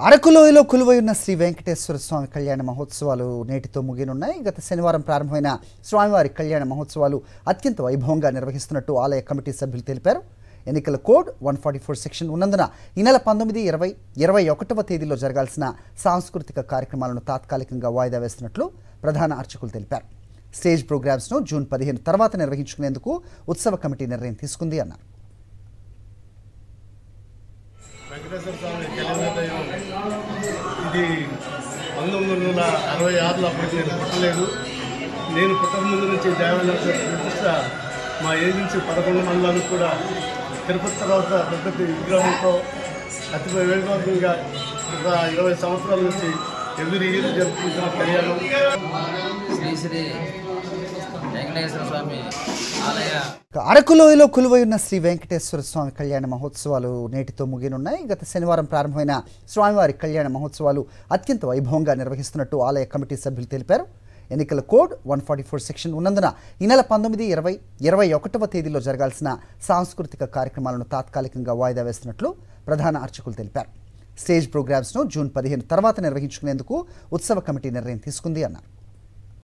అరకులోయలో కొలువై ఉన్న శ్రీ వెంకటేశ్వర స్వామి కళ్యాణ మహోత్సవాలు నేటితో ముగినున్నాయి. గత శనివారం ప్రారంభమైన స్వామివారి కళ్యాణ మహోత్సవాలు అత్యంత వైభవంగా నిర్వహిస్తున్నట్టు ఆలయ కమిటీ సభ్యులు తెలిపారు. ఎన్నికల కోడ్ 144 సెక్షన్ ఉన్నందున ఈ నెల 19, 20, 21వ తేదీలో జరగాల్సిన సాంస్కృతిక కార్యక్రమాలను తాత్కాలికంగా వాయిదా వేస్తున్నట్లు ప్రధాన అర్చకులు తెలిపారు. స్టేజ్ ప్రోగ్రామ్స్ను జూన్ 15 తర్వాత నిర్వహించుకునేందుకు ఉత్సవ కమిటీ నిర్ణయం తీసుకుంది అన్నారు. వెంకటేశ్వర స్వామి కళ్యాణోత్సవం ఇది 1966లో అప్పటికి నేను పుట్టలేదు. నేను పుట్టక ముందు నుంచి దేవాలయ ప్రతిష్ట మా ఏజెన్సీ 11 మండలాలకు కూడా తిరుపతి తర్వాత పెద్ద విగ్రహంతో అతి వైభవంగా 20 సంవత్సరాల నుంచి ఎవ్రీ ఇయర్ జరుపుకుంటున్న కళ్యాణం శ్రీ శ్రీ వెంకటేశ్వర స్వామి ఆలయ అరకులోయలో కొలువై ఉన్న శ్రీ వెంకటేశ్వర స్వామి కళ్యాణ మహోత్సవాలు నేటితో ముగినున్నాయి. గత శనివారం ప్రారంభమైన స్వామివారి కళ్యాణ మహోత్సవాలు అత్యంత వైభవంగా నిర్వహిస్తున్నట్టు ఆలయ కమిటీ సభ్యులు తెలిపారు. ఎన్నికల కోడ్ 144 సెక్షన్ ఉన్నందున ఈ నెల 19, 20, 21వ తేదీలో జరగాల్సిన సాంస్కృతిక కార్యక్రమాలను తాత్కాలికంగా వాయిదా వేస్తున్నట్లు ప్రధాన అర్చకులు తెలిపారు. స్టేజ్ ప్రోగ్రామ్స్ను జూన్ 15 తర్వాత నిర్వహించుకునేందుకు ఉత్సవ కమిటీ నిర్ణయం తీసుకుంది అన్నారు.